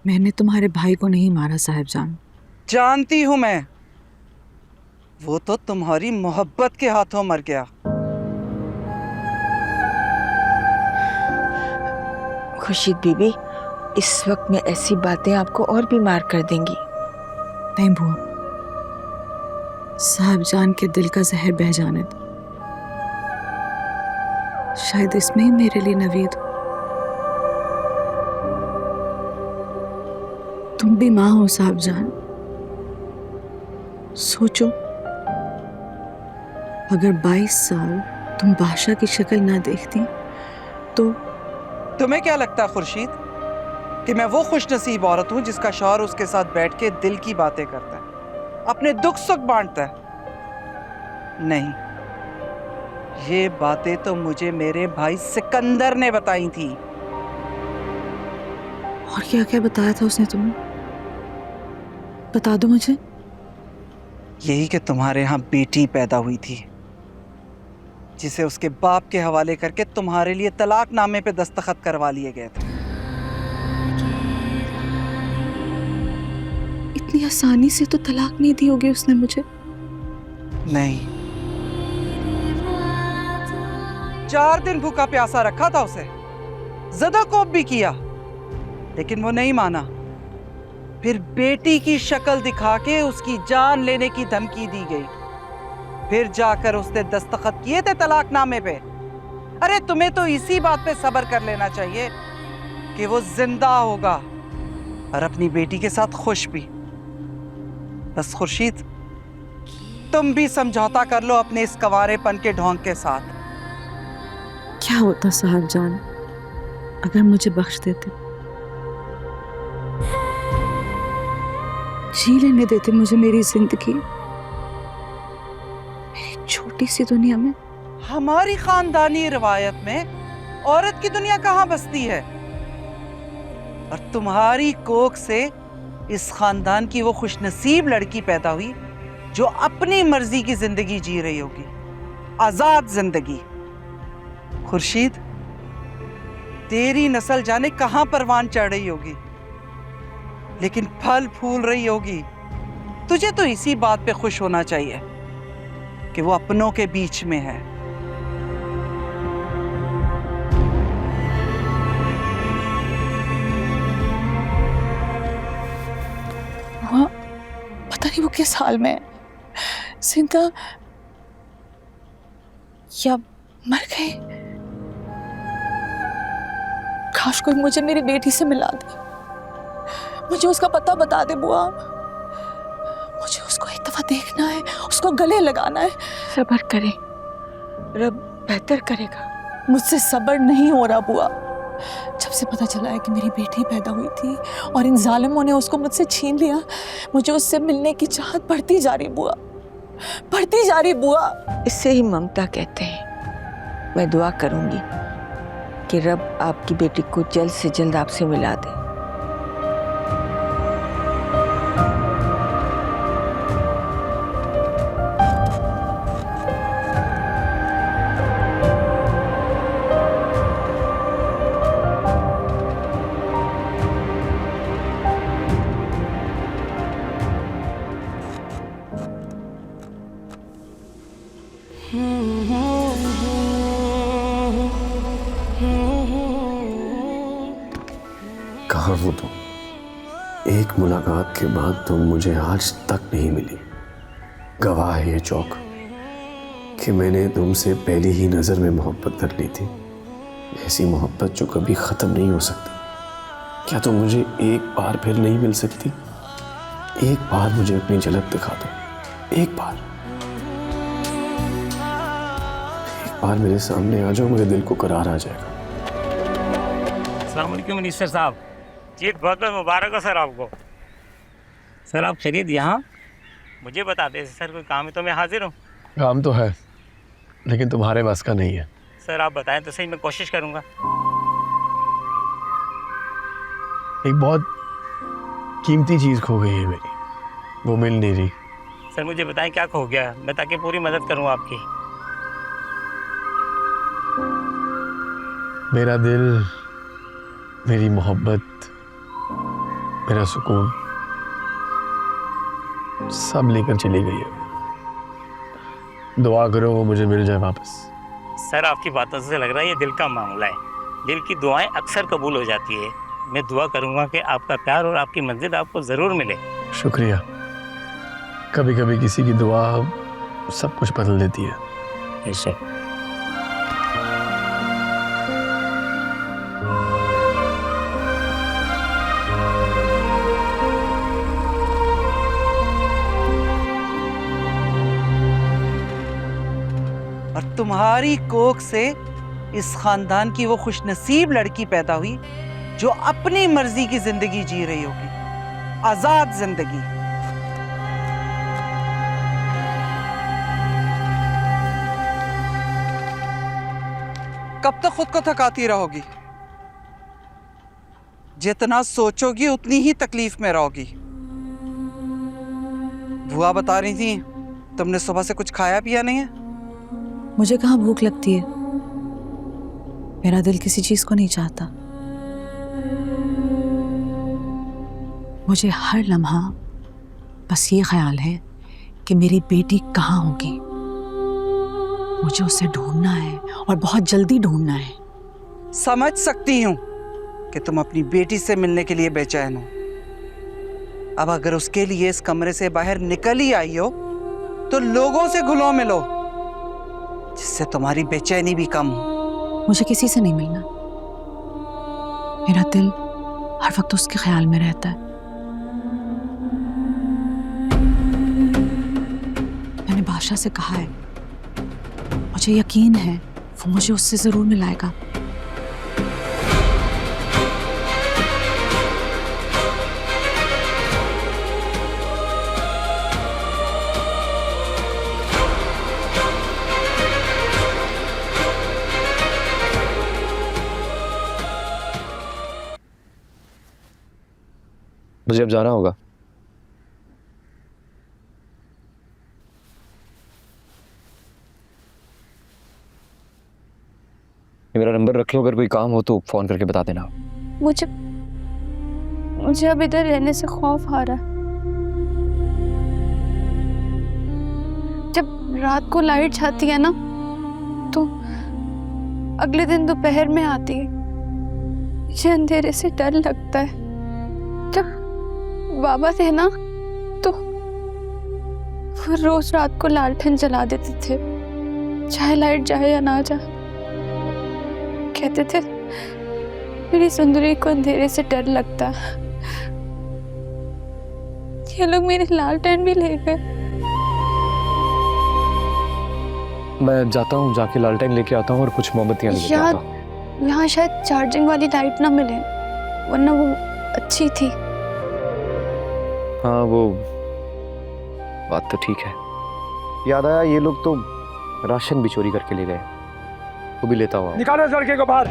मैंने तुम्हारे भाई को नहीं मारा साहिबजान। जानती हूं मैं, वो तो तुम्हारी मोहब्बत के हाथों मर गया। खुर्शीद बीबी, इस वक्त में ऐसी बातें आपको और बीमार कर देंगी। नहीं बुआ, साहिबजान के दिल का जहर बह जाने दो। शायद इसमें ही मेरे लिए नवीद हो। तुम भी माँ हो साहिबजान। सोचो, अगर 22 साल तुम बादशाह की शक्ल ना देखती तो। तुम्हें क्या लगता है खुर्शीद कि मैं वो खुशनसीब औरत हूं जिसका शौहर उसके साथ बैठ के दिल की बातें करता है, अपने दुख सुख बांटता है? नहीं, ये बातें तो मुझे मेरे भाई सिकंदर ने बताई थी। और क्या क्या बताया था उसने तुम्हें? बता दो मुझे। यही कि तुम्हारे यहाँ बेटी पैदा हुई थी, जिसे उसके बाप के हवाले करके तुम्हारे लिए तलाकनामे पे दस्तखत करवा लिए गए थे। इतनी आसानी से तो तलाक नहीं दी होगी उसने मुझे। नहीं, 4 दिन भूखा प्यासा रखा था उसे, ज़दा कोप भी किया, लेकिन वो नहीं माना। फिर बेटी की शक्ल दिखा के उसकी जान लेने की धमकी दी गई। फिर जाकर उसने दस्तखत किए थे तलाकनामे पे। अरे तुम्हें तो इसी बात पे सब्र कर लेना चाहिए कि वो जिंदा होगा और अपनी बेटी के साथ खुश भी। बस खुर्शीद, तुम भी समझौता कर लो अपने इस कंवारेपन के ढोंग के साथ। क्या होता साहिबजान अगर मुझे बख्श देते, जी लेने देते मुझे मेरी जिंदगी, मेरी छोटी सी दुनिया में। हमारी खानदानी रिवायत में औरत की दुनिया कहाँ बसती है? और तुम्हारी कोख से इस खानदान की वो खुशनसीब लड़की पैदा हुई जो अपनी मर्जी की जिंदगी जी रही होगी, आजाद जिंदगी। खुर्शीद, तेरी नस्ल जाने कहां परवान चढ़ रही होगी, लेकिन फल फूल रही होगी। तुझे तो इसी बात पे खुश होना चाहिए कि वो अपनों के बीच में है। हाँ, पता नहीं वो किस हाल में है, जिंदा या मर गए। काश कोई मुझे मेरी बेटी से मिला दे, मुझे उसका पता बता दे बुआ। मुझे उसको एक दफा देखना है, उसको गले लगाना है। सब्र करें, रब बेहतर करेगा। मुझसे सब्र नहीं हो रहा बुआ। जब से पता चला है कि मेरी बेटी पैदा हुई थी और इन जालिमों ने उसको मुझसे छीन लिया, मुझे उससे मिलने की चाहत बढ़ती जा रही बुआ, बढ़ती जा रही बुआ। इससे ही ममता कहते हैं। मैं दुआ करूंगी कि रब आपकी बेटी को जल्द से जल्द आपसे मिला दे। कहाँ हो तुम? एक मुलाकात के बाद तुम मुझे आज तक नहीं मिली। गवाह है ये चौक कि मैंने तुमसे पहली ही नज़र में मोहब्बत कर ली थी, ऐसी मोहब्बत जो कभी ख़त्म नहीं हो सकती। क्या तुम मुझे एक बार फिर नहीं मिल सकती? एक बार मुझे अपनी झलक दिखा दो, एक बार मेरे सामने आ जाओ, मेरे दिल को करार आ जाएगा। अस्सलाम वालेकुम मिनिस्टर साहब। जी बहुत बहुत मुबारक हो सर आपको। सर आप खैरियत? यहाँ मुझे बता दें सर, कोई काम है तो मैं हाजिर हूँ। काम तो है, लेकिन तुम्हारे बस का नहीं है। सर आप बताएं तो सही, मैं कोशिश करूँगा। एक बहुत कीमती चीज़ खो गई है मेरी, वो मिल नहीं रही। सर मुझे बताएं क्या खो गया, मैं ताकि पूरी मदद करूँ आपकी। मेरा दिल, मेरी मोहब्बत, मेरा सुकून सब लेकर चली गई है। दुआ करो वो मुझे मिल जाए वापस। सर आपकी बातों से लग रहा है ये दिल का मामला है। दिल की दुआएं अक्सर कबूल हो जाती है। मैं दुआ करूंगा कि आपका प्यार और आपकी मंजिल आपको ज़रूर मिले। शुक्रिया। कभी कभी किसी की दुआ सब कुछ बदल देती है। ऐसे और तुम्हारी कोख से इस खानदान की वो खुशनसीब लड़की पैदा हुई जो अपनी मर्जी की जिंदगी जी रही होगी, आजाद जिंदगी। कब तक खुद को थकाती रहोगी? जितना सोचोगी उतनी ही तकलीफ में रहोगी। बुआ बता रही थी तुमने सुबह से कुछ खाया पिया नहीं है। मुझे कहाँ भूख लगती है, मेरा दिल किसी चीज को नहीं चाहता। मुझे हर लम्हा बस ये ख्याल है कि मेरी बेटी कहाँ होगी। मुझे उसे ढूंढना है और बहुत जल्दी ढूंढना है। समझ सकती हूँ कि तुम अपनी बेटी से मिलने के लिए बेचैन हो। अब अगर उसके लिए इस कमरे से बाहर निकल ही आई हो तो लोगों से घुलो मिलो, जिससे तुम्हारी बेचैनी भी कम हो। मुझे किसी से नहीं मिलना। मेरा दिल हर वक्त उसके ख्याल में रहता है। मैंने बादशाह से कहा है, मुझे यकीन है वो मुझे उससे जरूर मिलाएगा। मुझे अब जाना होगा। ये मेरा नंबर रख लो, अगर कोई काम हो तो फोन करके बता देना। मुझे अब इधर रहने से खौफ आ रहा है। जब रात को लाइट जाती है ना तो अगले दिन दोपहर में आती है। मुझे अंधेरे से डर लगता है। जब बाबा थे ना तो वो रोज रात को लालटेन जला देते थे, चाहे लाइट जाए या ना जाए। कहते थे मेरी सुंदरी को अंधेरे से डर लगता है। ये लोग मेरे लालटेन भी ले गए। मैं जाता हूँ, जाके लालटेन लेके आता हूँ और कुछ मोमबत्तियाँ लेके आता हूँ। यहाँ शायद चार्जिंग वाली लाइट ना मिले, वरना वो अच्छी थी। हाँ वो बात तो ठीक है। याद आया, ये लोग तो राशन भी चोरी करके ले गए। वो भी लेता हुआ। निकालो इस लड़के को बाहर।